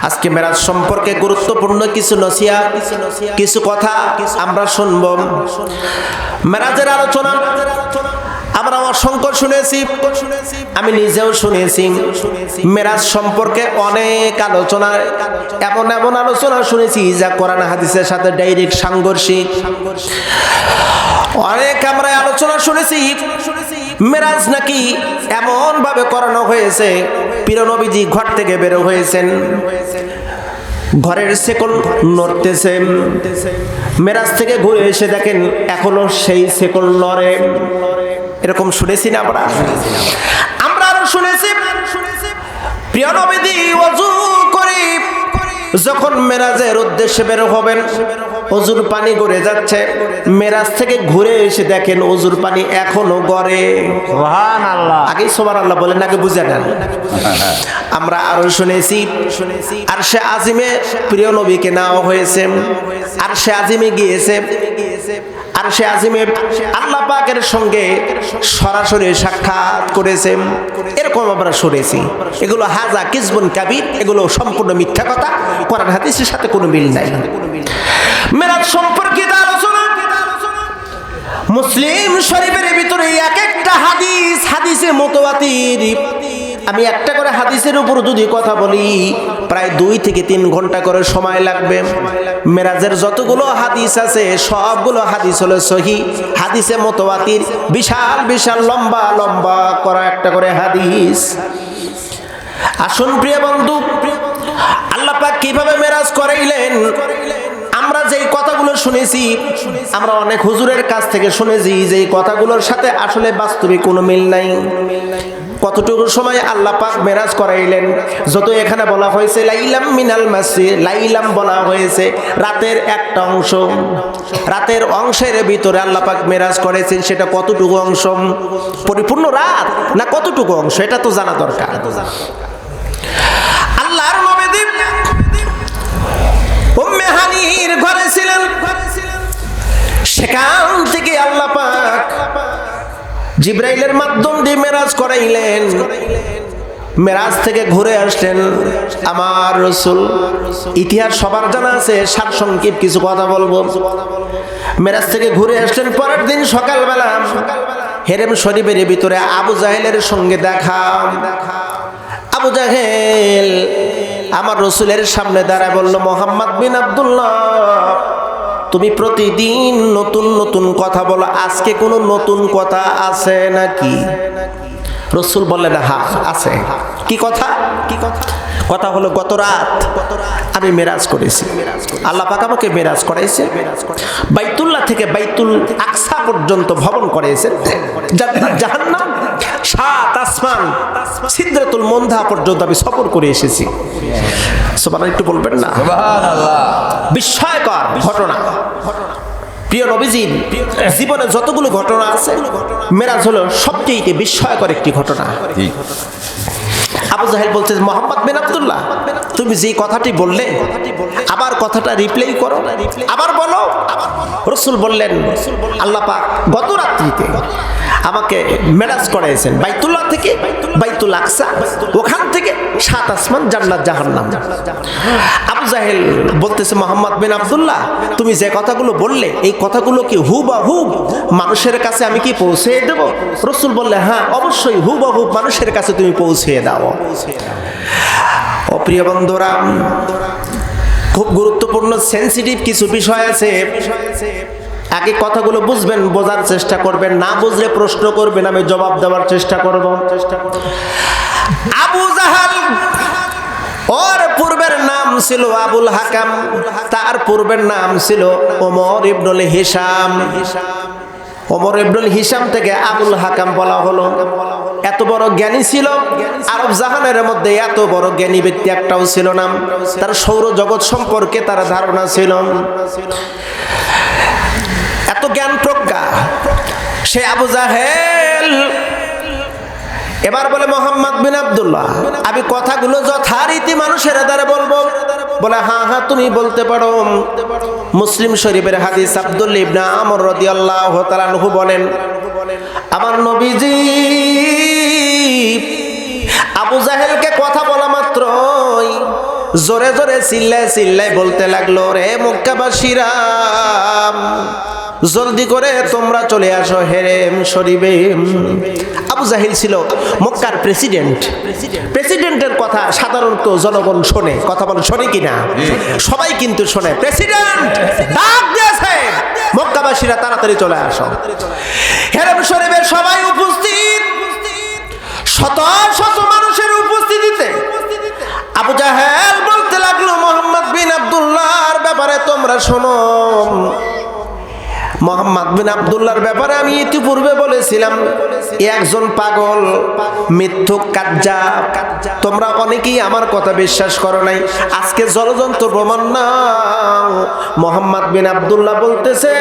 আজকে মেরাজ সম্পর্কে গুরুত্বপূর্ণ কিছু নসিহত, কিছু কথা আমরা শুনব। মেরাজের আলোচনা আমরা অসংখ্য শুনেছি, আমি নিজেও শুনেছি। মেরাজ সম্পর্কে অনেক আলোচনা, এমন এমন আলোচনা শুনেছি যা কোরআন হাদিসের সাথে ডাইরেক্ট সাংঘর্ষিক। অনেক আমরা আলোচনা শুনেছি মেরাজ নাকি এমন ভাবে করানো হয়েছে, প্রিয় নবীজি ঘর থেকে বের হয়েছেন, ঘরের সেকল নড়তেছে, মেরাজ থেকে ঘুরে এসে দেখেন এখনো সেই সেকল নড়ে। এরকম শুনেছি না আমরা আরো শুনেছি প্রিয় নবীজি ওযু করে যখন মেরাজের উদ্দেশ্যে বের হবেন, ওযুর পানি গড়ে যাচ্ছে, মেরাজ থেকে ঘুরে এসে দেখেন ওযুর পানি এখনো গড়ে। সুবহানাল্লাহ, আগে সুবহানাল্লাহ বলেন, আগে বুঝে নেন। আমরা আরো শুনেছি আরশে আজিমে প্রিয় নবীকে নেওয়া হয়েছে, আরশে আজিমে গিয়েছে, আরশে আজিমে আল্লাহ পাকের সঙ্গে সরাসরি সাক্ষাৎ করেছে। এরকম আমরা শুনেছি। এগুলো হাজা কিসবুন কাবির, এগুলো সম্পূর্ণ মিথ্যা কথা, কোরআন হাদিসের সাথে কোনো মিল নাই। মেরাজ সম্পর্কিত আলোচনা মুসলিম শরীফের ভিতরে এক একটা হাদিস, হাদিসে মুতাওয়াতির। আমি একটা করে হাদিসের উপর যদি কথা বলি প্রায় 2 থেকে 3 ঘন্টা করে সময় লাগবে। মেরাজের যতগুলো হাদিস আছে সবগুলো হাদিস হলো সহিহ, হাদিসে মুতাওয়াতির, বিশাল বিশাল লম্বা লম্বা করা একটা করে হাদিস। আসুন প্রিয় বন্ধু, আল্লাহ পাক কিভাবে মেরাজ করাইলেন, আমরা যেই কথাগুলো শুনেছি, আমরা অনেক হুজুরের কাছ থেকে শুনেছি যে এই কথাগুলোর সাথে আসলে বাস্তবিক কোনো মিল নাই। কতটুকু সময় আল্লাহ পাক মেরাজ করাইলেন, যত এখানে বলা হয়েছে লাইলাম মিনাল মাসি, লাইলাম বলা হয়েছে রাতের একটা অংশ, রাতের অংশের ভিতরে আল্লাহ পাক মেরাজ করেছেন। সেটা কতটুকু অংশ, পরিপূর্ণ রাত না কতটুকু অংশ, এটা তো জানা দরকার। আল্লাহর নবী উম্মে হানির ঘরে ছিলেন, সেখান থেকে আল্লাহ পাক জিবরাইলের মাধ্যম দিয়ে মেরাজ করাইলেন। মেরাজ থেকে ঘুরে আসলেন আমার রাসূল। ইতিহাস সবার জানা আছে, সারসংক্ষেপ কিছু কথা বলবো। মেরাজ থেকে ঘুরে আসলেন, পরের দিন সকালবেলা হেরেম শরীফের ভিতরে আবু জাহেলের সঙ্গে দেখা। আবু জাহেল আমার রাসূলের সামনে দাঁড়ায় বলল, মুহাম্মদ বিন আব্দুল্লাহ, তুমি প্রতিদিন নতুন নতুন কথা বলো, আজকে কোনো নতুন কথা আছে নাকি? রাসূল বললেন, হ্যাঁ আছে। কি কথা? কি কথা? কথা হলো গত রাত আমি মেরাজ করেছি, আল্লাহ পাক আমাকে মেরাজ করাইছে, বাইতুল্লাহ থেকে বাইতুল আকসা পর্যন্ত ভ্রমণ করাইছেন, জান্নাত জাহান্নাম 7 আসমান সিদরাতুল মুনতাহা পর্যন্ত আমি সফর করে এসেছি। সুবহানাল্লাহ, একটু বলবেন না? সুবহানাল্লাহ। বিস্ময়কর ঘটনা। প্রিয় নবীজির জীবনে যতগুলো ঘটনা আছে, মেরাজ হলো সবচেয়ে বিস্ময়কর একটি ঘটনা। আবু জাহেল বলছে, মুহাম্মদ বিন আব্দুল্লাহ, তুমি যে কথাটি বললে আবার কথাটা রিপ্লাই করো, আবার বলো। রাসূল বললেন, আল্লাহ পাক গত রাত্রিতে আমাকে মেরাজ করাইছেন বাইতুল্লাহ থেকে বাইতুল আকসা, ওখান থেকে 7 আসমান জান্নাত জাহান্নাম। আবু জাহেল বলতেছে, মুহাম্মদ বিন আব্দুল্লাহ, তুমি যে কথাগুলো বললে এই কথাগুলো কি হুবহু মানুষের কাছে আমি কি পৌঁছে দেব? রাসূল বললেন, হ্যাঁ অবশ্যই হুবহু মানুষের কাছে তুমি পৌঁছে দাও। ও প্রিয় বন্ধুরা, খুব গুরুত্বপূর্ণ সেনসিটিভ কিছু বিষয় আছে। আগে কথাগুলো বুঝবেন, বোঝার চেষ্টা করবেন, না বুঝলে প্রশ্ন করবেন, আমি জবাব দেওয়ার চেষ্টা করব। আবু জাহাল, ওর পূর্বের নাম ছিল আবুল হাকাম, তার পূর্বের নাম ছিল ওমর ইবনুল হিশাম। ওমর ইবনুল হিশাম থেকে আবুল হাকাম বলা হলো। এত বড় জ্ঞানী ছিল, আরব জাহানের মধ্যে এত বড় জ্ঞানী ব্যক্তি একটাও ছিল না। তার সৌরজগৎ সম্পর্কে তার ধারণা ছিল, এত জ্ঞান প্রজ্ঞা সে আবু জাহেল। এবার বলে, মুহাম্মদ বিন আব্দুল্লাহ, আমি কথাগুলো যথারীতি মানুষের দ্বারা বলবো। বলে, হ্যাঁ হ্যাঁ তুমি বলতে পারো। মুসলিম শরীফের হাদিস, আব্দুল্লাহ ইবনে আমর রাদিয়াল্লাহু তাআলা আনহু বলেন, আমার নবীজি আবু জাহেলকে কথা বলা মাত্রই জোরে জোরে চিল্লায় চিল্লায় বলতে লাগলো, রে মক্কাবাসীরা, জলদি করে তোমরা চলে আসো হেরেম শরীফে। আবু জাহিল ছিল মক্কার প্রেসিডেন্ট। প্রেসিডেন্টের কথা সাধারণত জনগণ শোনে, কথা বলে শোনে কিনা? সবাই কিন্তু শোনে। প্রেসিডেন্ট ডাক দিয়েছে, মক্কাবাসীরা তাড়াতাড়ি চলে আসো। হেরেম শরীফে সবাই উপস্থিত, শত শত মানুষের উপস্থিতিতে আবু জাহেল বলতে লাগলো, মোহাম্মদ বিন আব্দুল্লাহর ব্যাপারে তোমরা শোনো। মোহাম্মদ বিন আব্দুল্লাহর ব্যাপারে আমি ইতিপূর্বে বলেছিলাম, একজন পাগল, মিথ্যুক, কাজ্জাব। তোমরা অনেকেই আমার কথা বিশ্বাস করো নাই। আজকে জলযন্ত্র প্রমাণ নাও। মোহাম্মদ বিন আব্দুল্লাহ বলতেছে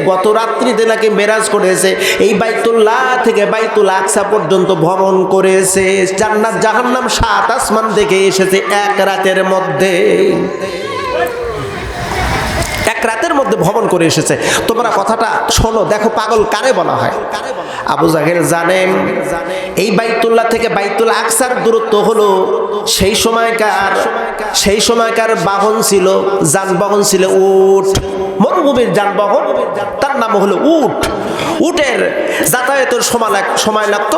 গত রাত্রিতে নাকি মেরাজ করেছে, এই বাইতুল্লাহ থেকে বাইতুল আকসা পর্যন্ত ভ্রমণ করেছে, জান্নাত জাহান্নাম 7 আসমান থেকে এসেছে এক রাতের মধ্যে। এক রাতের মধ্যে ভ্রমণ করে এসেছে। তোমরা কথাটা শোনো, দেখো পাগল কারে বলা হয়। আবু জাহেল জানেন এই বাইতুল্লাহ থেকে বাইতুল আকসার দূরত্ব হলো সেই সময়কার বাহন ছিল, যানবাহন ছিল উট, মরুভূমির যানবাহন, তার নাম হলো উট। উটের যাতায়াতের সময় লাগতো।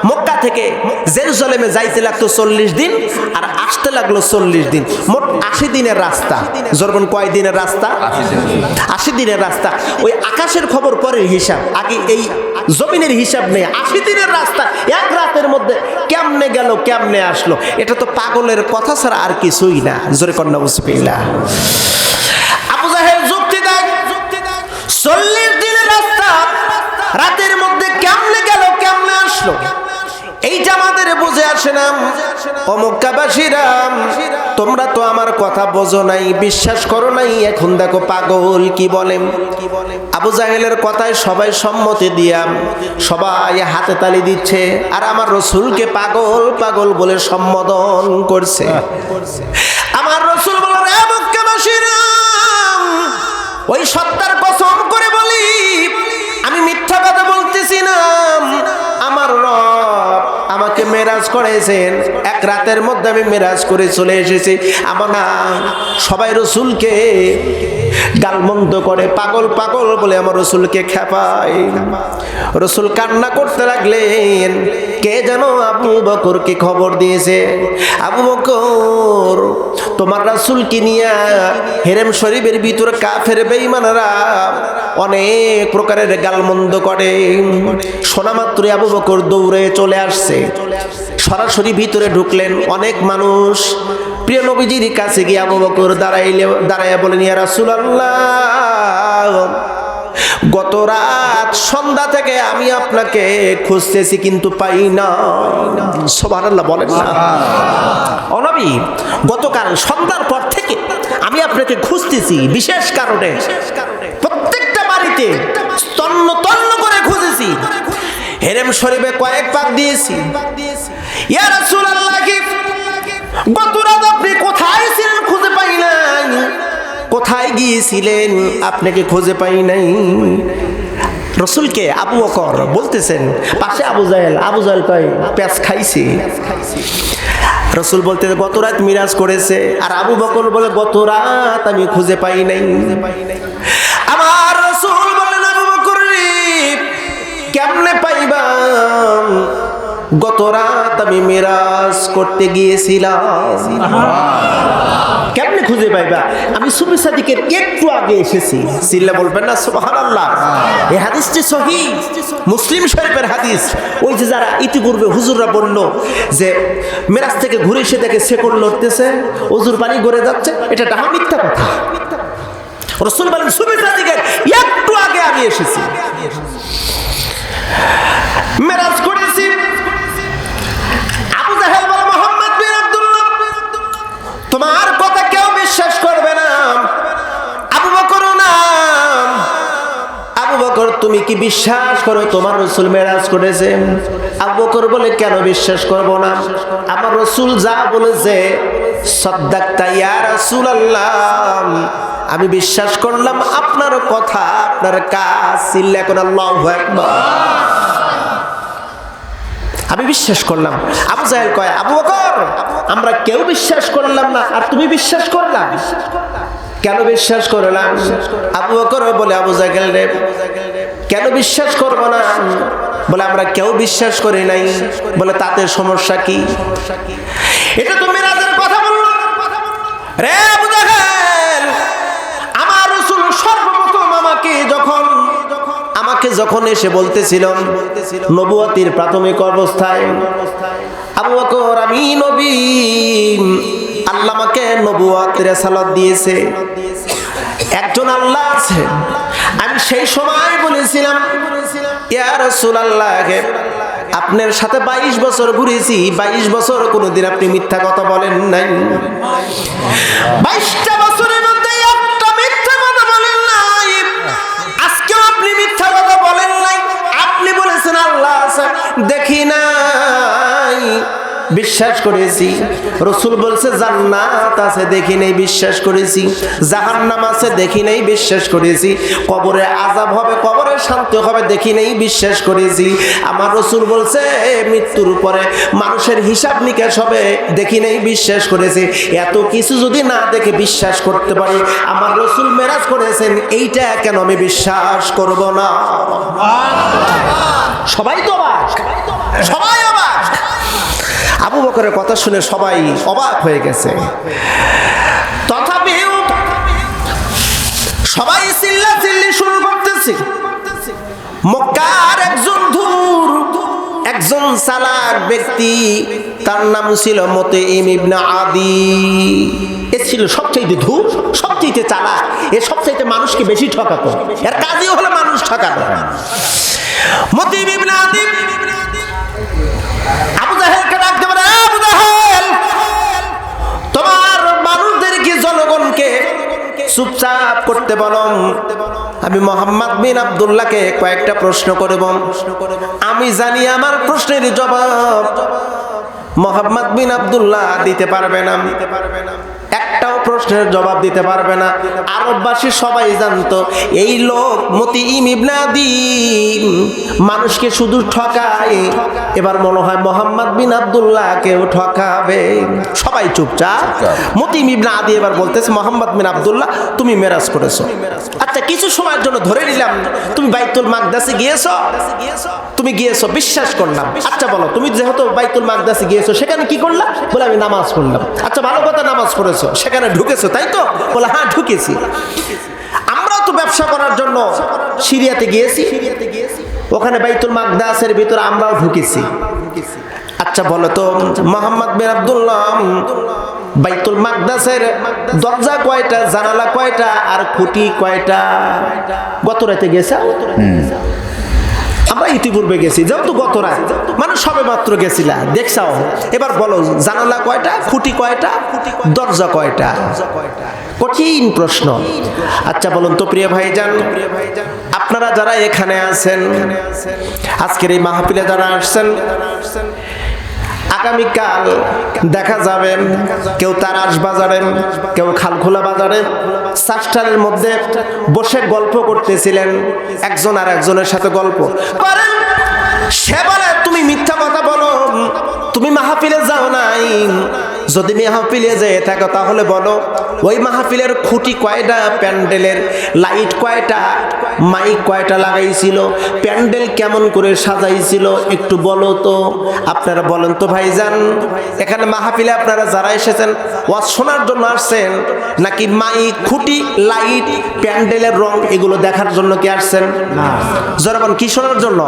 মক্কা থেকে জেরুজালেমে যাইতে লাগতো 40 দিন, আর আসতে লাগলো 40 দিন, মোট 80 দিনের রাস্তা। যখন কয় দিনের রাস্তা? 80 দিনের রাস্তা। ওই আকাশের খবর পরের হিসাব, আগে এই জমিনের হিসাব নেই। 80 দিনের রাস্তা এক রাতের মধ্যে কেমনে গেল, কেমনে আসলো? এটা তো পাগলের কথা ছাড়া আর কিছুই না। জোরে কন্যা বুঝবিল্লাহ। আবু জাহেল যুক্তি দেয়, 40 দিনের রাস্তা রাতের মধ্যে কেমনে গেল, কেমনে আসলো? এইটা আমাদের বুঝে আসে না। ও মক্কাবাসীরা, তোমরা তো আমার কথা বোঝো নাই, বিশ্বাস করো নাই। এখন দেখো পাগল কি বলেন। আবু জাহেলের কথায় সবাই সম্মতি দিয়া সবাই হাতে তালি দিচ্ছে, আর আমার রসুলকে পাগল পাগল বলে সম্বোধন করছে। আমার রসুল বলে, রে মক্কাবাসীরা, ওই সত্তার কসম করে বলি, আমি মিথ্যা কথা বলতেছি না। আমার রব আমাকে মেরাজ করেছেন, এক রাতের মধ্যে আমি মেরাজ করে চলে এসেছি। আমার না সবাই রসুলকে গালমন্দ করে, পাগল পাগল বলে আমার রসুলকে খেপায়। রসুল কান্না করতে লাগলেন। কে যেন আবু বকরকে খবর দিয়েছে, আবু বকর তোমার রাসূলকে নিয়ে হেরেম শরীফের ভিতরে কাফের বেঈমানরা অনেক প্রকারের গালমন্দ করে। শোনা মাত্রই আবু বকর দৌড়ে চলে আসছে, সরাসরি ভিতরে ঢুকলেন। অনেক মানুষ প্রিয় নবীজির কাছে গিয়ে আবু বকর দাঁড়াইয়া বলেন, ইয়া রাসূলুল্লাহ, গত রাত সন্ধ্যা থেকে আমি আপনাকে খুঁজতেছি কিন্তু পাই না। সুবহানাল্লাহ বলেন না। ও নবী, গতকাল সন্ধ্যার পর থেকে আমি আপনাকে খুঁজতেছি বিশেষ কারণে। প্রত্যেকটা বাড়িতে তন্ন তন্ন করে খুঁজেছি, হেরেম শরীফে কয়েক পাক দিয়েছি। ইয়া রাসূলুল্লাহ, গত রাত আপনি কোথায় ছিলেন খুঁজে পাই নাই? কোথায় গিয়েছিলেন আপনাকে খুঁজে পাই নাই? রসুলকে আবু বকর বলতেছেন, পাশে আবু জাহেল কয় পেঁচ খাইছি। রসুল বলতে গত রাত মিরাজ করেছে, আর আবু বকর বলে গত রাত আমি খুঁজে পাই নাই। আমার রসুল বলেন, আবু বকর কেমনে পাইবা? গত রাত আমি মিরাজ করতে গিয়েছিলাম। কেমনে খুঁজে পাইবা? আমি সুফি সাদিকের একটু আগে এসেছি। চিল্লা বলবেন না সুবহানাল্লাহ। এই হাদিসটি সহিহ, মুসলিম শরীফের হাদিস। ওই যে যারা ইতিপূর্বে হুজুররা বলল যে মেরাজ থেকে ঘুরে এসে দেখে শেকল লড়তেছে, ওজুর পানি গড়ে যাচ্ছে, এটা ডাহা মিথ্যা কথা। রাসূল বলেন সুফি সাদিকের একটু আগে আমি এসেছি, মেরাজ করেছি। আবু জাহেল বলে, মোহাম্মদ বিন আব্দুল্লাহ, তোমার কথা কেউ বিশ্বাস করবে না। আবু বকর না, আবু বকর তুমি কি বিশ্বাস করো তোমার রাসূল মেরাজ করেছে? আবু বকর বলে, কেন বিশ্বাস করব না? আমার রাসূল যা বলেছে সাদ্দাকতা ইয়া রাসূলুল্লাহ, আমি বিশ্বাস করলাম আপনার কথা, আপনার কাজ। চিল্লা করে আল্লাহু আকবার। আমি বিশ্বাস করলাম। আবু জাহেল কয়, আবু বকর আমরা কেউ বিশ্বাস করলাম না, আর তুমি বিশ্বাস করলাম? কেন বিশ্বাস করলাম? আবু বকর বলে, আবু জাহেল রে কেন বিশ্বাস করব না? বলে আমরা কেউ বিশ্বাস করি নাই। বলে তাতে সমস্যা কি? এটা তো মিরাজের কথা বললো রে আবু জাহেল। আমার রাসূল সর্বপ্রথম আমাকে যখন এসে বলতেছিল নবুয়তির প্রাথমিক অবস্থায়, আবু বকর আমি নবী, আল্লাহ আমাকে নবুয়তের রিসালাত দিয়েছে, একজন আল্লাহ আছে। আমি সেই সময় বলেছিলাম, ইয়া রাসূলুল্লাহ আপনার সাথে 22 বছর ঘুরেছি, 22 বছর কোনোদিন আপনি মিথ্যা কথা বলেন নাই। 22টা বছরের মধ্যে একটা মিথ্যা কথা বলেন নাই। আজকেও আপনি মিথ্যা কথা বলেন নাই। আপনি বলেছেন আল্লাহ আছে, দেখি নাই, বিশ্বাস করেছি। রাসূল বলছে জান্নাত আছে, দেখি নাই, বিশ্বাস করেছি। জাহান্নাম আছে, দেখি নাই, বিশ্বাস করেছি। কবরে আযাব হবে, কবরে শান্তি হবে, দেখি নাই, বিশ্বাস করেছি। আমার রাসূল বলছে মৃত্যুর পরে মানুষের হিসাব নিকাশ হবে, দেখি নাই, বিশ্বাস করেছি। এত কিছু যদি না দেখে বিশ্বাস করতে পারি আমার রাসূল মেরাজ করেছেন, এইটা কেন আমি বিশ্বাস করব না? সবাই তো অবাক, সবাই অবাক। আবু বকরের কথা শুনে সবাই অবাক হয়ে গেছে। তথাপিও সবাই চিল্লাচিল্লি শুরু করতেছে। মক্কার একজন চালাক ব্যক্তি, তার নাম ছিল মুতাইম ইবনে আদি। এ ছিল সবচেয়ে ধূর, সবচেয়ে চালাক, এ সবচেয়ে মানুষকে বেশি ঠকাতো। এর কাজই হলো মানুষ ঠকানো। মুতাইম ইবনে আদি আবু জাহেলকে ডাকতে পারে, আবু জাহেল তোমার মানুষদেরকে, জনগণকে চুপচাপ করতে বলো। আমি মুহাম্মদ বিন আব্দুল্লাহকে কয়েকটা প্রশ্ন করব, আমি জানি আমার প্রশ্নের জবাব মুহাম্মদ বিন আব্দুল্লাহ দিতে পারবে না, একটাও প্রশ্নের জবাব দিতে পারবে না। আরববাসী সবাই জানতো এই লোক মুতাইম ইবনে আদি মানুষকে শুধু ঠকায়, এবার মনে হয় মুহাম্মদ বিন আব্দুল্লাহকেও ঠকাবে। সবাই চুপচাপ। মুতাইম ইবনে আদি এবার বলতেছে, মুহাম্মদ বিন আব্দুল্লাহ তুমি মেরাজ করেছো, আচ্ছা কিছু সময়ের জন্য ধরে নিলাম তুমি বাইতুল মাকদাসে গিয়েছো, তুমি গিয়েছো, বিশ্বাস করলাম। আচ্ছা বলো, তুমি যেহেতু বাইতুল মাকদাসে গিয়েছো সেখানে কি করলা? বলে আমি নামাজ পড়লাম। আচ্ছা ভালো কথা, নামাজ পড়েছো, সেখানে ঢুকেছো তাই তো? বলে হ্যাঁ ঢুকেছি। আমরাও তো ব্যবসা করার জন্য সিরিয়াতে গিয়েছি, ওখানে বাইতুল মাকদাসের ভিতরে আমরাও ঢুকেছি। আচ্ছা বলো তো মুহাম্মদ বিন আব্দুল্লাহ বাইতুল মাকদাসের দরজা কয়টা, জানালা কয়টা, আর খুঁটি কয়টা? গত রাতে গেছে, আমরা ইতিপূর্বে গেছি, যেহেতু গত রাত মানে সবে মাত্র গেছিলা, দেখছাও। এবার বলো জানালা কয়টা, খুঁটি কয়টা, দরজা কয়টা? কঠিন প্রশ্ন। আচ্ছা বলুন তো প্রিয় ভাইজান, আপনারা যারা এখানে আছেন, আজকের এই মাহফিলে যারা আসছেন, আগামীকাল দেখা যাবে কেউ তারাস বাজারে, কেউ খালখোলা বাজারে চাষটারের মধ্যে বসে গল্প করতেছিলেন, একজন আর একজনের সাথে গল্প করেন। সে বলে তুমি মিথ্যা কথা বলো, তুমি মাহফিলে যাও নাই। যদি মাহফিলে যেয়ে থাকো তাহলে বলো ওই মাহফিলের খুঁটি কয়টা, প্যান্ডেলের লাইট কয়টা, মাইক কয়টা লাগাইছিল, প্যান্ডেল কেমন করে সাজাইছিল, একটু বলো তো। আপনারা বলেন তো ভাইজান, এখানে মাহফিলে আপনারা যারা এসেছেন ওয়াজ শোনার জন্য আসছেন, নাকি মাইক, খুঁটি, লাইট, প্যান্ডেলের রং এগুলো দেখার জন্য কি আসছেন? না। জনগণ কি শোনার জন্য?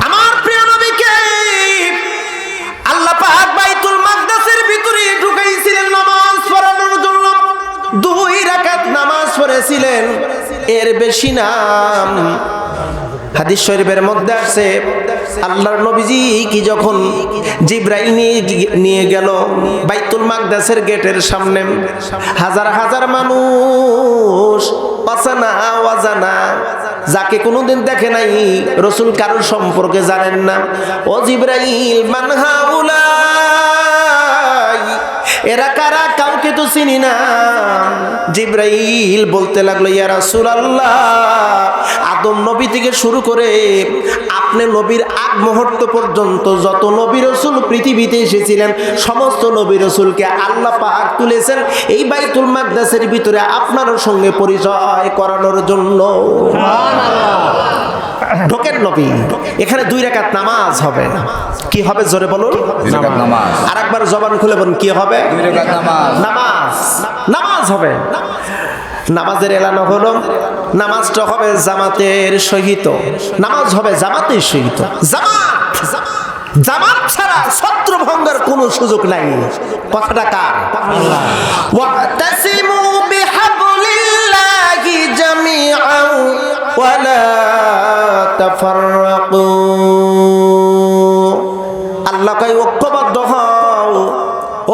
আমার প্রিয় নবীকে আল্লাহ পাক বাইতুল মাকদাসের ভিতরে ঢুকাইছিলেন নামাজ পড়ানোর জন্য। 2 রাকাত নামাজ পড়েছিলেন, এর বেশি না। হাদিস শরীফের মধ্যে আছে আল্লাহর নবীজি কি যখন জিবরাইল নিয়ে গেল বাইতুল মাকদাসের গেটের সামনে, হাজার হাজার মানুষ, অজানা অজানা, যাকে কোনোদিন দেখে নাই, রাসূল কারোর সম্পর্কে জানেন না। ও জিবরাইল মান হাউলাই, এরা কারা? কাউকে তো চিনি না। জিবরাইল বলতে লাগলো, ইয়া রাসূলুল্লাহ, আদম নবী থেকে শুরু করে আপনি নবীর আগ মুহূর্ত পর্যন্ত যত নবী রাসূল পৃথিবীতে এসেছিলেন সমস্ত নবী রাসূলকে আল্লাহ পাক তুলেছেন এই বাইতুল মাকদাসের ভিতরে আপনার সঙ্গে পরিচয় করানোর জন্য। ঢোকেন নবী, এখানে 2 রাকাত নামাজ হবে। কি হবে জোরে বলুন? আর একবার জবান খুলে বলুন, কি হবে? 2 রাকাত নামাজ। নামাজ হবে। নামাজের এলান হলো, নামাজটা হবে জামাতের সহিত। নামাজ হবে জামাতের সহিত। জামাত ছাড়া ছত্রভঙ্গের কোনো সুযোগ নাই। কথাটা কার? ওয়াতাসিমু বিহাবলিল্লাহি জামিআন ওয়ালা তাফাররাকু। আল্লাহ কয় ঐক্যবদ্ধ হও,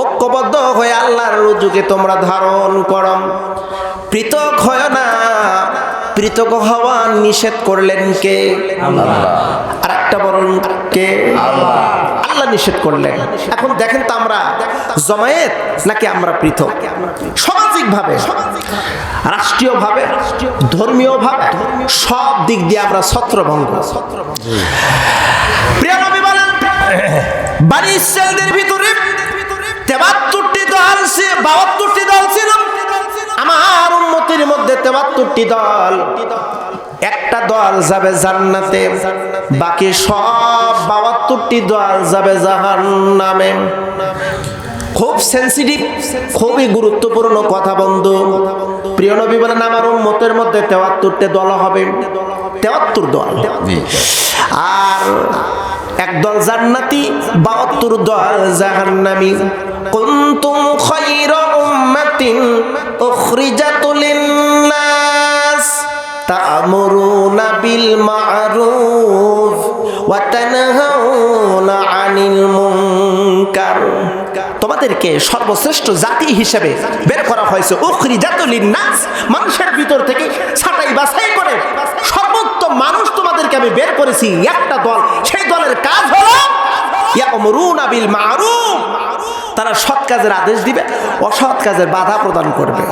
ঐক্যবদ্ধ হয়ে আল্লাহর রুজুকে তোমরা ধারণ করো, পৃথক হয় না। পৃথক হওয়া নিষেধ করলেন কে? আল্লাহ। আর একটা বরং কে? আল্লাহ। আল্লাহ নিষেধ করলেন। এখন দেখেন তো আমরা জমায়েত নাকি আমরা পৃথক? সামাজিকভাবে, রাষ্ট্রীয়ভাবে, ধর্মীয়ভাবে সব দিক দিয়ে আমরা ছত্রভঙ্গ। প্রিয় নবী বলেন, বনি ইসরাঈলদের ভিতরে ৭৩টি দল, ৭২টি দল ছিল। আমার উম্মতের মধ্যে ৭৩টি দল। একটা দল যাবে জান্নাতে, বাকি সব ৭২টি দল যাবে জাহান্নামে। খুব সেনসিটিভ, খুবই গুরুত্বপূর্ণ কথা বন্ধু। প্রিয় নবী বলেন, আমার উম্মতের মধ্যে ৭৩টি দল হবে। ৭৩ দল। আর একদল জান্নাতি, ৭২ দল জাহান্নামী। কুনতুম খায়রা উম্মাতিন উখরিজাত লিন-নাস তা'মুরুনা বিল মা'রুফ ওয়া তানহাউনা আনিল মুনকার। তোমাদেরকে সর্বশ্রেষ্ঠ জাতি হিসেবে বের করা হয়েছে। উখরিজাত লিন-নাস, মানুষের ভিতর থেকে ছাঁটাই বাছাই করে সর্বোত্তম মানুষ তোমাদেরকে আমি বের করেছি। একটা দল, সেই দলের কাজ হলো ইয়া'মুরুনা বিল মা'রুফ, তারা সৎ কাজের আদেশ দিবে, অসৎ কাজের বাধা প্রদান করবে।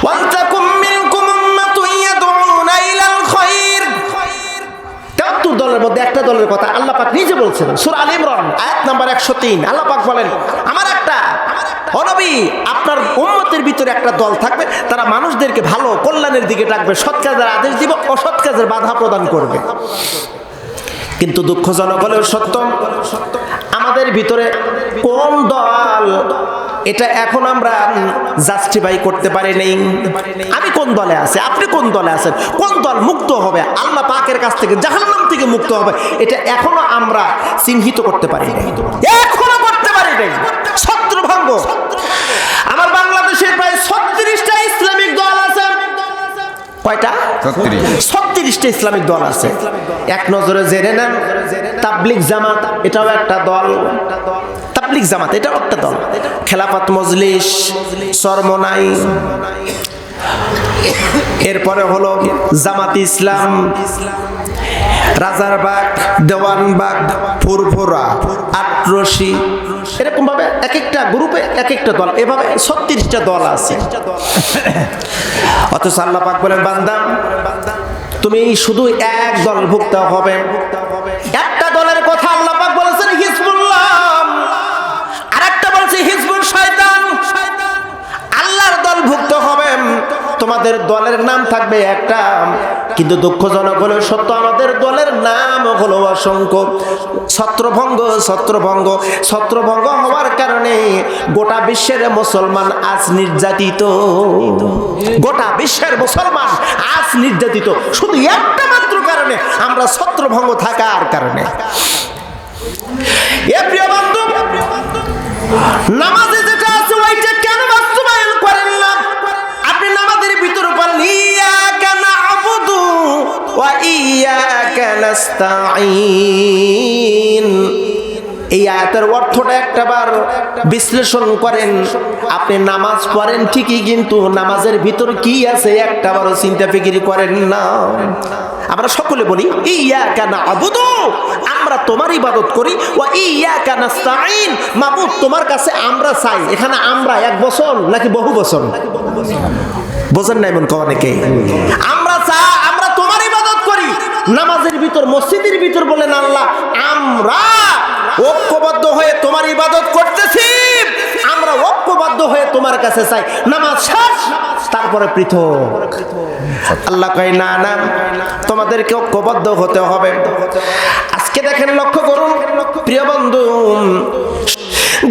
ওয়ালতাকুম মিনকুম উম্মাতুন ইয়াদউনা ইলাল খায়র। ৭৩ দলের মধ্যে একটা দলের কথা আল্লাহ পাক নিজে বলছেন সূরা আল ইমরান আয়াত নাম্বার 103। আল্লাহ পাক বলেন, আমার একটা ও নবী, আপনার উম্মতের ভিতরে একটা দল থাকবে, তারা মানুষদেরকে ভালো কল্যাণের দিকে ডাকবে, সৎ কাজের আদেশ দিব, অসৎ কাজের বাধা প্রদান করবে। কিন্তু দুঃখজনক হলেও সত্য, আমাদের ভিতরে কোন দল, এটা এখন আমরা জাস্টিফাই করতে পারি নাই। আমি কোন দলে আছি, আপনি কোন দলে আছেন, কোন দল মুক্ত হবে আল্লাহ পাকের কাছ থেকে, জাহান্নাম থেকে মুক্ত হবে, এটা এখনো আমরা চিহ্নিত করতে পারি নাই, এখনো করতে পারি নাই। ছত্রভঙ্গ। আমার বাংলাদেশের প্রায় 36টা ইসলামিক দল আছে। কয়টা? 36টা ইসলামিক দল আছে। এক নজরে জেনে নেন, তাবলিগ জামাত এটাও একটা দল। তাবলিগ জামাত এটাও একটা দল। খেলাফত মজলিস, চরমনাই, এরপরে হলো জামাত ইসলাম, রাজারবাগ, দেওয়ানবাগ, ফুরফুরা, আটরশি, এরকম ভাবে এক একটা গ্রুপে এক একটা দল, এভাবে 36টা দল আছে। অথচ আল্লাহ পাক বলেন, বান্দা তুমি শুধু এক দলভুক্ত হবে। একটা দলের কথা আল্লাহ পাক বলেছেন হিজবুল্লাহ, আরেকটা বলছে হিজবুল শয়তান। আল্লাহর দলভুক্ত হবে, তোমাদের দলের নাম থাকবে একটা, কিন্তু দুঃখজনক হলো সত্য, আমাদের দলের নাম হলো অসংখ্য। ছত্রভঙ্গ, ছত্রভঙ্গ, ছত্রভঙ্গ হওয়ার কারণে গোটা বিশ্বের মুসলমান আজ নির্যাতিত। গোটা বিশ্বের মুসলমান আজ নির্যাতিত শুধু একটা মাত্র কারণে, আমরা ছত্রভঙ্গ থাকার কারণে। এ প্রিয় বন্ধু, নামাজে যেটা আছে ওইটা কেন বাস্তবায়ন করেন না? আপনি নামাজের ভিতর বলেন ইয়াকা না'বুদু ওয়া ইয়াকা নাস্তাঈন। এই আয়াতের অর্থটা একটাবার বিশ্লেষণ করেন। আপনি নামাজ পড়েন ঠিকই, কিন্তু নামাজের ভিতর কি আছে একটাবারও চিন্তা ফিকির করেন না। আমরা সকলে বলি ইয়াকা না'বুদু, আমরা তোমার ইবাদত করি, ওয়া ইয়াকা নাস্তাঈন, মাবুদ তোমার কাছে আমরা চাই। এখানে আমরা এক বছর নাকি বহু বছর? বোঝেন না এমন অনেকে। আমরা তোমার ইবাদত করি, নামাজের ভিতর মসজিদের ভিতর বলেন আল্লাহ আমরা ঐক্যবদ্ধ হয়ে তোমার ইবাদত করতেছি, আমরা ঐক্যবদ্ধ হয়ে তোমার কাছে চাই। নামাজ শেষ, তারপরে পৃথক। আল্লাহ কয় না না, তোমাদেরকে ঐক্যবদ্ধ হতে হবে। আজকে দেখেন, লক্ষ্য করুন প্রিয় বন্ধু,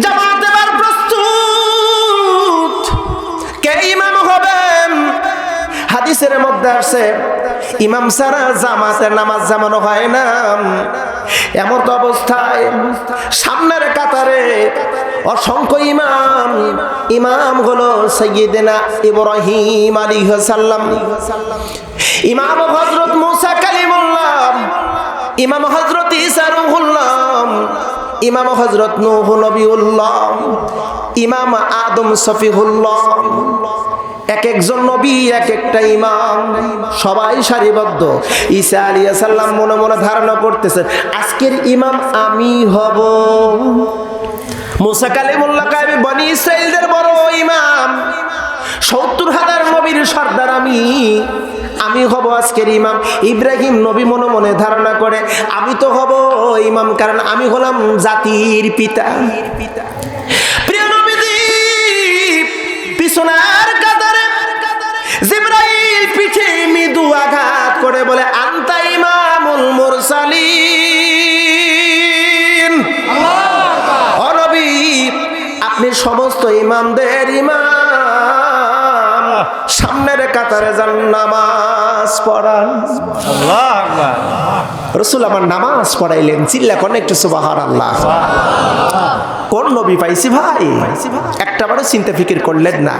জামাত এবার প্রস্তুত, কে ইমাম হবেন? হাদিসের মধ্যে আছে ইমাম ছাড়া জামাতের নামাজ জামানো হয় না। এমন তো অবস্থায় সামনের কাতারে অসংখ্য ইমাম হলো সাইয়্যিদিনা ইব্রাহিম আলাইহিস সালাম, ইমাম হযরত মুসা কালিমুল্লাহ, ইমাম হযরত ঈসা রূহুল্লাহ, ইমাম হযরত নূহ নবিউল্লাহ, ইমাম আদম সফিহুল্লাহ। এক একজন নবী, এক একটা ইমাম, সবাই সারিবদ্ধ। ঈসা আলাইহিস সালাম মনে মনে ধারণা করতেছেন আজকের ইমাম আমি হব। মুসা কালিমুল্লাহ কয় বনি ইসরাইলদের বড় ইমাম, ৭০,০০০ নবীর সর্দার আমি হব আজকের ইমাম। ইব্রাহিম নবী মনে মনে ধারণা করে আমি তো হব ইমাম, কারণ আমি হলাম জাতির পিতা। প্রিয় নবীজি পিছনের কাতারে জিবরাইল পিঠে মৃদু আঘাত করে বলে আনতা ইমামুল মুরসালিন, ও নবী আপনি সমস্ত ইমামদের ইমাম, সামনের কাতারে যান নামাজ পড়ান। আল্লাহু আকবার। রাসূল আমার নামাজ পড়াইলেন, চিল্লা কোন একটু সুবহানাল্লাহ। কোন নবী পাইছি ভাই? একটাবারও চিন্তা ফিকির করলেন না,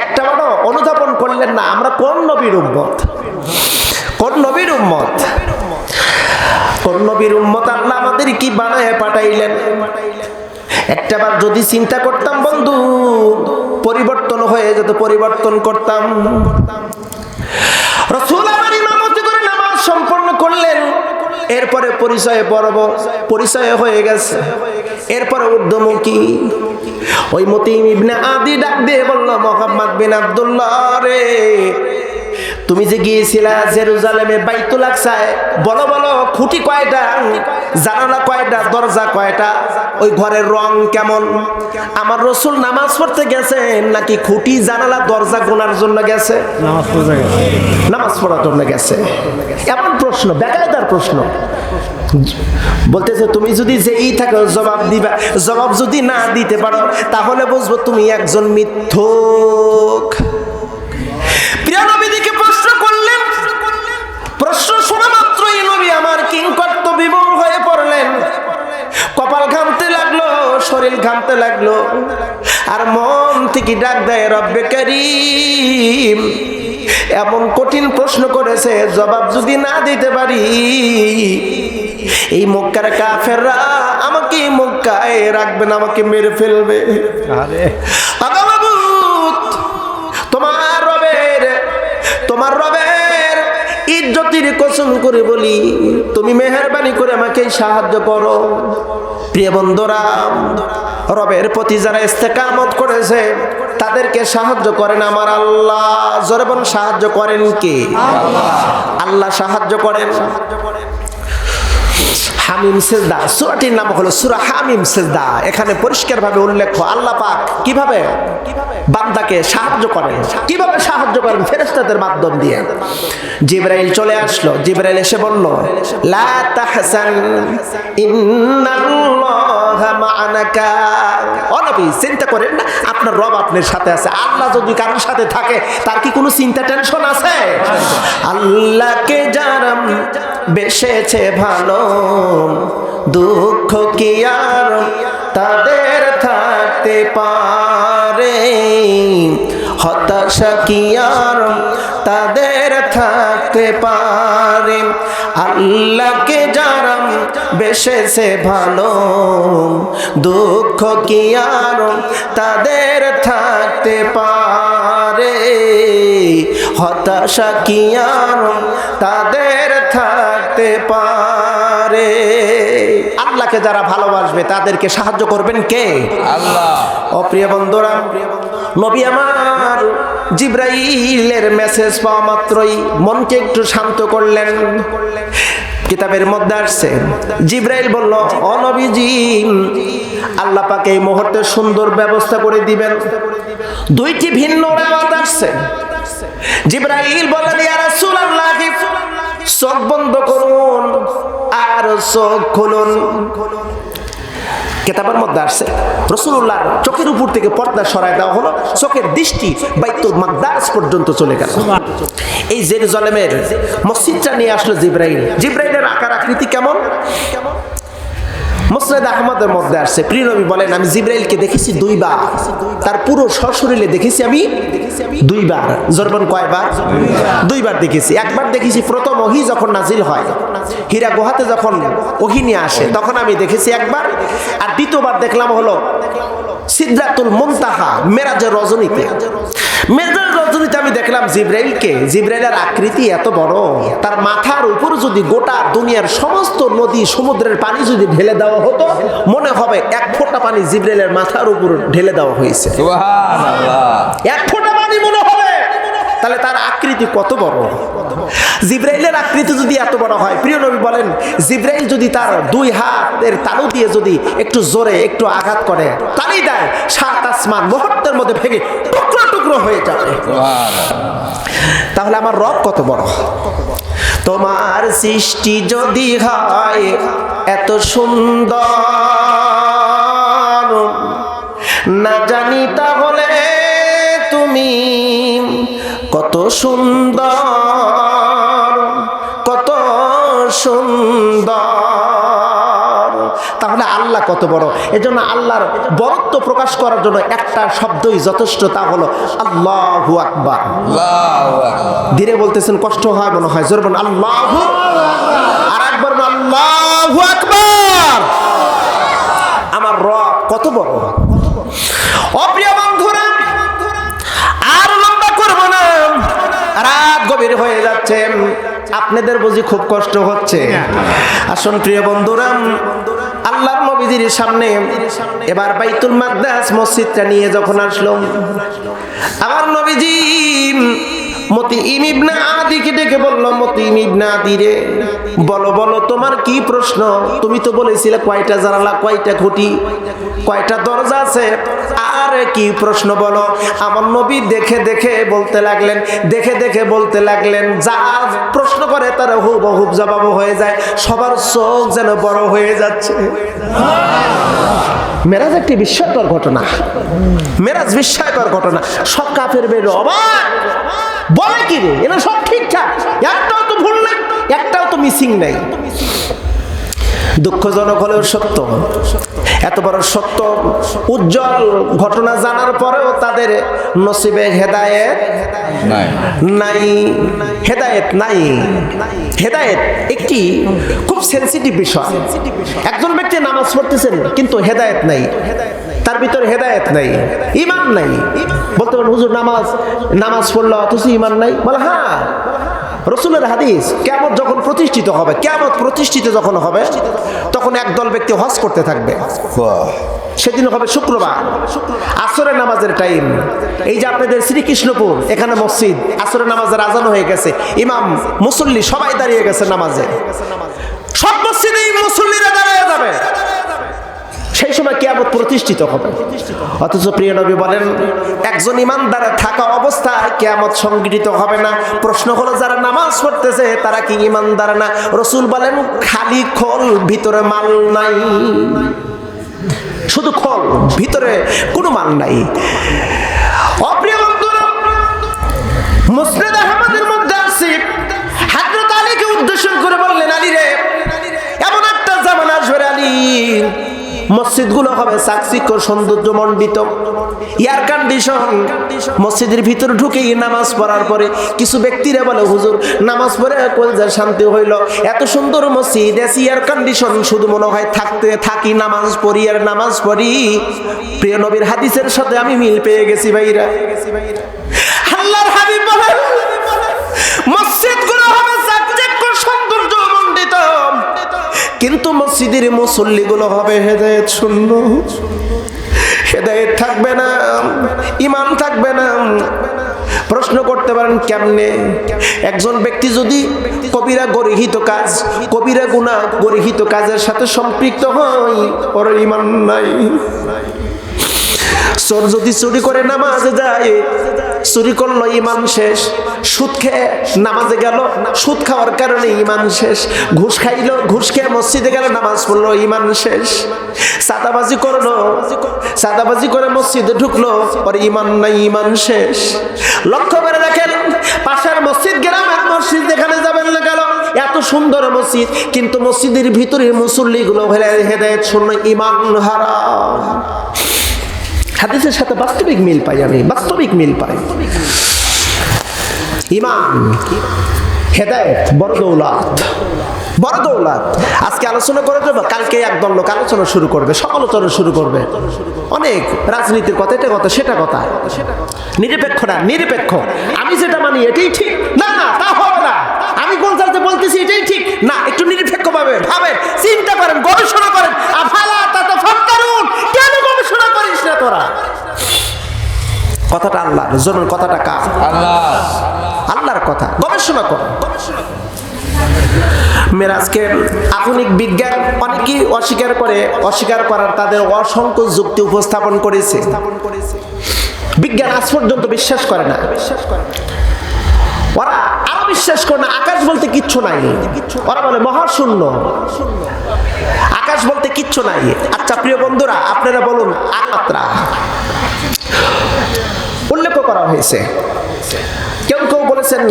একটাবারও অনুধাবন করলেন না আমরা কোন নবীর উম্মত, কোন নবীর উম্মত, কোন নবীর উম্মত আল্লাহ আমাদের কি বানায় পাঠাইলেন। একটাবার যদি চিন্তা করতাম বন্ধু, পরিবর্তন হয়ে যেত, পরিবর্তন করতাম। রাসূল আমার ইমামতি করে নামাজ সম্পন্ন করলেন, এরপরে পরিচয়ে পড়ব, পরিচয় হয়ে গেছে। এরপরে ঊর্ধ্বমুখী ওই মতিম ইবনে আদি ডাক দিয়ে বলল মুহাম্মদ বিন আব্দুল্লাহ রে, তুমি যে গিয়েছিলা জেরুজালেমে বাইতুল আকসায়, বলো বলো খুঁটি কয়টা, জানালা কয়টা, দরজা কয়টা, ওই ঘরের রং কেমন? আমার রাসূল নামাজ পড়তে গেছেন নাকি খুঁটি জানালা দরজা গোনার জন্য গেছে? নামাজ পড়ার জন্য গেছে। এমন প্রশ্ন, বেকায়দার প্রশ্ন। বলতেছে তুমি যদি যেই থাকো জবাব দিবা, জবাব যদি না দিতে পারো তাহলে বুঝবো তুমি একজন মিথ্যুক। প্রিয় নবীকে প্রশ্ন করলেন, প্রশ্ন শোনা মাত্রই নবী আমার কিংকর্ত বিমূঢ় হয়ে পড়লেন, কপাল ঘামতে লাগলো, শরীর ঘামতে লাগলো, আর মন থেকে ডাক দেয় রব্বে কারীম, এমন কঠিন প্রশ্ন করেছে জবাব যদি না দিতে পারি এই মক্কার কাফেররা আমাকে মক্কায় রাখবে না, আমাকে মেরে ফেলবে। তোমার রবের ইজ্জতের কসম করে বলি তুমি মেহেরবানি করে আমাকে সাহায্য করো। প্রিয় বন্ধুরা, রবের প্রতি যারা ইস্তেকামত করেছে তাদেরকে সাহায্য করেন আমার আল্লাহ। জোরে বলুন সাহায্য করেন কে? আল্লাহ সাহায্য করেন। হামিম সেজদা সূরাটির নাম হলো সূরা হামিম সেজদা। এখানে পরিষ্কারভাবে উল্লেখ আল্লাহ পাক কিভাবে বান্দাকে সাহায্য করেন, কিভাবে সাহায্য করেন ফেরেশতাদের মাধ্যম দিয়ে। জিবরাইল চলে আসলো, জিবরাইল এসে বলল লা তাহসান ইন্নাল্লাহা মা'ানাকা, ও নবী চিন্তা করেন না, আপনার রব আপনার সাথে আছে। আল্লাহ যদি কারোর সাথে থাকে তার কি কোনো চিন্তা টেনশন আছে? আল্লাহকে যারা বেসেছে ভালো দুঃখ কি আর তাদের থাকতে পারে, হতাশা কি আর তাদের থাকতে পারে। আল্লাহকে যারা বেসেছে ভালো দুঃখ কি আর তাদের থাকতে পারে, হতাশা কি আর তাদের থাকতে পারে? আল্লাহকে যারা ভালোবাসবে তাদেরকে সাহায্য করবেন কে? আল্লাহ। ও প্রিয় বন্ধুরা, নবী আমার জিব্রাইলের মেসেজ পাওয়া মাত্রই মনকে একটু শান্ত করলেন। কিতাবের মধ্যে আসছে, জিব্রাইল বলল, ও নবীজি, আল্লাহ পাক এই মুহূর্তে সুন্দর ব্যবস্থা করে দিবেন। দুইটি ভিন্ন রাওয়াত আসছে। জিব্রাইল বললেন, ইয়া রাসূলুল্লাহ, চোখ বন্ধ করুন আর চোখ খুলুন। কিতাবের মধ্যে আসছে রাসূলুল্লাহর চোখের উপর থেকে পর্দা সরায় দেওয়া হলো, চোখের দৃষ্টি বাইতুল মাকদাস পর্যন্ত চলে গেল। এই জেরুজালেমের মসজিদটা নিয়ে আসলো জিব্রাইল। জিব্রাইলের আকার আকৃতি কেমন? মুসনাদ আহমদের মধ্যে আসছে, প্রিয় নবী বলেন, আমি জিব্রাইলকে দেখেছি দুইবার, তার পুরো সশরীরে দেখেছি আমি দুইবার। জরবান কয়বার? দুইবার দেখেছি। একবার দেখেছি প্রথম ওহী যখন নাজিল হয়, হীরা গুহাতে যখন ওহী নিয়ে আসে, তখন আমি দেখেছি একবার। আর দ্বিতীয়বার দেখলাম হলো সিদরাতুল মুনতাহা, মেরাজের রজনীতে। মেরাজের রজনীতে আমি দেখলাম জিব্রাইলকে। জিব্রাইলের আকৃতি এত বড়, তার মাথার উপর যদি গোটা দুনিয়ার সমস্ত নদী সমুদ্রের পানি যদি ঢেলে দেওয়া হতো, মনে হবে এক ফোঁটা পানি জিব্রাইলের মাথার উপর ঢেলে দেওয়া হয়েছে। সুবহানাল্লাহ। এক ফোঁটা পানি মনে হবে। তাহলে তার আকৃতি কত বড়? জিব্রাইলের আকৃতি যদি এত বড় হয়, প্রিয় নবী বলেন, জিব্রাইল যদি তার দুই হাতের তালু দিয়ে যদি একটু জোরে একটু আঘাত করে, তালি দেয়, সাত আসমান মুহূর্তের মধ্যে ভেঙে টুকরো টুকরো হয়ে যাবে। তাহলে আমার রব কত বড়? তোমার সৃষ্টি যদি হয় এত সুন্দর, না জানি তাহলে তুমি কত সুন্দর, কত সুন্দর। তাহলে আল্লাহ কত বড়? এজন্য আল্লাহর বরত্ব প্রকাশ করার জন্য একটা শব্দই যথেষ্ট, তা হলো আল্লাহু আকবার। আল্লাহু আকবার। ধীরে বলতেছেন, কষ্ট হয় মনে হয়। জোরে বলুন আল্লাহু, আর একবার আল্লাহু আকবার। আমার রব কত বড়! অপ্রিয় বন্ধুরা, আর লম্বা করব না, রাত গভীর হয়ে যাচ্ছে, আপনাদের বুঝি খুব কষ্ট হচ্ছে। আসুন প্রিয় বন্ধুরা, আল্লাহর নবীজির সামনে এবার বাইতুল মাকদাস মসজিদটা নিয়ে যখন আসলো, আমার নবীজি মতিঈম ইবনে আদিকে ডেকে বলল, মতিঈম ইবনে আদি রে, বলো বলো তোমার কি প্রশ্ন? তুমি তো বলেছিলে কয়টা জানালা, কয়টা খুঁটি, কয়টা দরজা আছে, আর কি প্রশ্ন বলো? আমার নবী দেখে দেখে বলতে লাগলেন, দেখে দেখে বলতে লাগলেন, যা প্রশ্ন করে তারা হুবহুব জবাব হয়ে যায়। সবার চোখ যেন বড় হয়ে যাচ্ছে। মেরাজ একটি বিস্ময়কর ঘটনা। মেরাজ বিস্ময়কর ঘটনা। সব কাফের বের অবাক, বলে কি রে, এরা সব ঠিকঠাক, একটাও তো ভুল নাই, একটাও তো মিসিং নাই। দুঃখজনক হলেও সত্য, এত বড় সত্য উজ্জ্বল ঘটনা জানার পরেও তাদের নসিবে হেদায়েত নাই। হেদায়েত নাই। হেদায়েত একটি খুব সেনসিটিভ বিষয়। একজন ব্যক্তি নামাজ পড়তেছেন কিন্তু হেদায়েত নাই, তার ভিতরে হেদায়েত নাই, ঈমান নাই। বলতে পারেন, হুজুর নামাজ পড়লো অথচ ঈমান নাই। বলে হ্যাঁ, রাসূলের হাদিস, কিয়ামত যখন প্রতিষ্ঠিত হবে, কিয়ামত প্রতিষ্ঠিত যখন হবে, তখন একদল ব্যক্তি হজ করতে থাকবে। সেদিন হবে শুক্রবার, আসরের নামাজের টাইম। এই যে আপনাদের শ্রীকৃষ্ণপুর এখানে মসজিদ, আসরের নামাজের আজান হয়ে গেছে, ইমাম মুসল্লি সবাই দাঁড়িয়ে গেছে নামাজে, সব মসজিদেই মুসল্লিরা দাঁড়িয়ে যাবে। সেই সময় কিয়ামত প্রতিষ্ঠিত হবে। অথচ প্রিয় নবী বলেন, একজন ইমানদার থাকা অবস্থায় কিয়ামত সংঘটিত হবে না। প্রশ্ন হলো, যারা নামাজ পড়তেছে তারা কি ইমানদার না? রাসূল বলেন, খালি খোল, ভিতরে মাল নাই। শুধু খোল, ভিতরে কোনো মাল নাই। অপ্রিয় বন্ধুরা, মুসনাদ আহমদের মধ্যে আছে, হযরত আলীকে উদ্দেশ্য করে বললেন, আলী রে, এমন একটা জামানা আসবে আলী, মসজিদগুলো হবে চাকচিক্য সৌন্দর্য মণ্ডিত, এয়ার কন্ডিশন। মসজিদের ভিতরে ঢুকেই নামাজ পড়ার পরে কিছু ব্যক্তিরা বলে, হুজুর নামাজ পড়ে কলজার শান্তি হইল, এত সুন্দর মসজিদ, এসি এয়ার কন্ডিশন, শুধু মনে হয় থাকি নামাজ পড়ি আর নামাজ পড়ি। প্রিয় নবীর হাদিসের সাথে আমি মিল পেয়ে গেছি ভাইরা। আল্লাহর হাবিব বলেন, মসজিদের মুসল্লিগুলো হবে হেদায়েত শূন্য, হেদায়েত থাকবে না, ঈমান থাকবে না। প্রশ্ন করতে পারেন কেমনে? একজন ব্যক্তি যদি কবিরা গরিহিত কাজ, কবিরা গুনাহ গরিহিত কাজের সাথে সম্পৃক্ত হয়, ওর ঈমান নাই। চোর যদি চুরি করে নামাজে যায়, চুরি করলো ঈমান শেষ। সুদ খেয়ে নামাজে গেল, সুদ খাওয়ার কারণে ঈমান শেষ। ঘুষ খাইলো, ঘুষ খেয়ে মসজিদে গেল, নামাজ পড়লো, ঈমান শেষ। চাঁদাবাজি করলো, চাঁদাবাজি করে মসজিদে ঢুকলো, ওর ঈমান নাই, ঈমান শেষ। লক্ষ্য করে দেখেন, পাশের মসজিদ, গ্রামের মসজিদ, যেখানে যাবেন না গেল, এত সুন্দর মসজিদ, কিন্তু মসজিদের ভিতরে মুসল্লিগুলো হলে হেদায়েত শূন্য, ঈমান হারা। হাদিসের সাথে বাস্তবিক মিল পাই, আমি বাস্তবিক মিল পাই। ঈমান, হেদায়েত বড় দৌলত, বড় দৌলত। আজকে আলোচনা করে দেবো, কালকে একদল লোক আলোচনা শুরু করবে, সমালোচনা শুরু করবে, অনেক রাজনীতির কথা, এটা কথা সেটা কথা। নিরপেক্ষ না, নিরপেক্ষ। আমি যেটা মানি এটাই ঠিক, না না তা হবে না। আমি কোন জায়গাতে বলতেছি এটাই ঠিক না, একটু নিরপেক্ষ ভাবে ভাবেন, চিন্তা করেন, গবেষণা করেন। আফালা তাতাফাক্কারুন, কেন গবেষণা করিস না তোরা? কথাটা আল্লাহর, জনের কথাটা কার? আল্লাহ, আল্লাহর কথা। গবেষণা কর। মেরাজকে আধুনিক বিজ্ঞান অনেকেই অস্বীকার করে, অস্বীকার করার তাদের অসংখ্য যুক্তি উপস্থাপন করেছে। বিজ্ঞান আজ পর্যন্ত বিশ্বাস করে না, ওরা আরো বিশ্বাস করে না। আকাশ বলতে কিচ্ছু নাই, ওরা বলে মহাশূন্য, আকাশ বলতে কিচ্ছু নাই। আচ্ছা প্রিয় বন্ধুরা, আপনারা বলুন, মাত্রা উল্লেখ করা হয়েছে। কেউ কেউ বলেছেন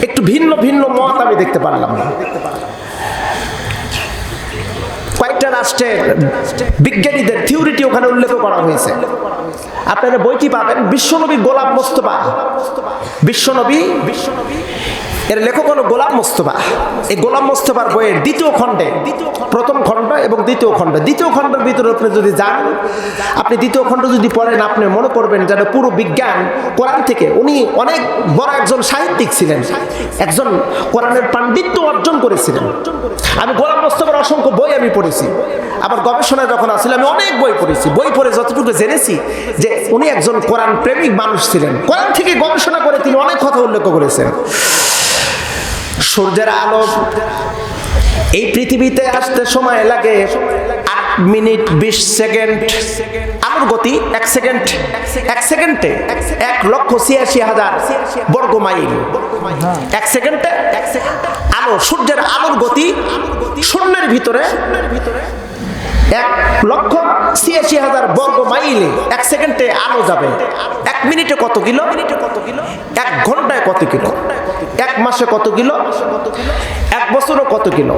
একটু ভিন্ন ভিন্ন মত আমি দেখতে পারলাম। কয়েকটা রাষ্ট্রের বিজ্ঞানীদের থিওরিটি ওখানে উল্লেখ করা হয়েছে। আপনারা বইটি পাবেন, বিশ্বনবী গোলাম মোস্তফা, বিশ্বনবী এর লেখক হলো গোলাম মোস্তফা। এই গোলাম মোস্তফার বইয়ের দ্বিতীয় খণ্ডে, প্রথম খণ্ড এবং দ্বিতীয় খণ্ড, দ্বিতীয় খণ্ডের ভিতরে আপনি যদি যান, আপনি দ্বিতীয় খণ্ড যদি পড়েন, আপনি মনে করবেন যেন পুরো বিজ্ঞান কোরআন থেকে। উনি অনেক বড় একজন সাহিত্যিক ছিলেন, একজন কোরআনের পাণ্ডিত্য অর্জন করেছিলেন। আমি গোলাম মোস্তফার অসংখ্য বই আমি পড়েছি, আবার গবেষণায় যখন আসলে আমি অনেক বই পড়েছি। বই পড়ে যতটুকু জেনেছি যে উনি একজন কোরআন প্রেমিক মানুষ ছিলেন। কোরআন থেকে গবেষণা করে তিনি অনেক কথা উল্লেখ করেছেন। সূর্যের আলো এই পৃথিবীতে আসতে সময় লাগে 8 মিনিট 20 সেকেন্ড। আলোর গতি 1 সেকেন্ড, 1 সেকেন্ডে 1,86,000 বর্গ মাইল। 1 সেকেন্ডে আলো, সূর্যের আলোর গতি শূন্যের ভিতরে 1,86,000 বর্গ মাইলে 1 সেকেন্ডে আলো যাবে। 1 মিনিটে কত কিলো? 1 ঘন্টায় কত কিলো? 1 মাসে কত কিলো? 1 বছরও কত কিলো?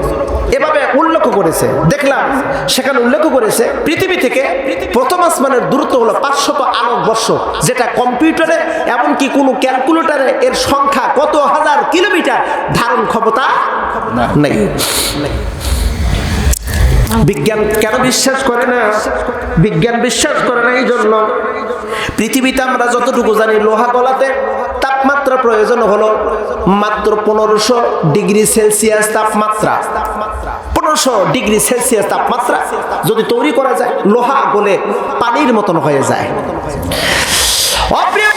এভাবে উল্লেখ করেছে। দেখলাম সেখানে উল্লেখ করেছে পৃথিবী থেকে প্রথম আসমানের দূরত্ব হলো 500 আলোকবর্ষ, যেটা কম্পিউটারে এমনকি কোনো ক্যালকুলেটরে এর সংখ্যা কত হাজার কিলোমিটার ধারণ ক্ষমতা নেই। বিজ্ঞান কেন বিশ্বাস করে না? বিজ্ঞান বিশ্বাস করে না এই জন্য, পৃথিবীতে আমরা যতটুকু জানি লোহা গলাতে তাপমাত্রা প্রয়োজন হলো মাত্র 1500 ডিগ্রি সেলসিয়াস তাপমাত্রা। 1500 ডিগ্রি সেলসিয়াস তাপমাত্রা যদি তৈরি করা যায়, লোহা গলে পানির মতন হয়ে যায়।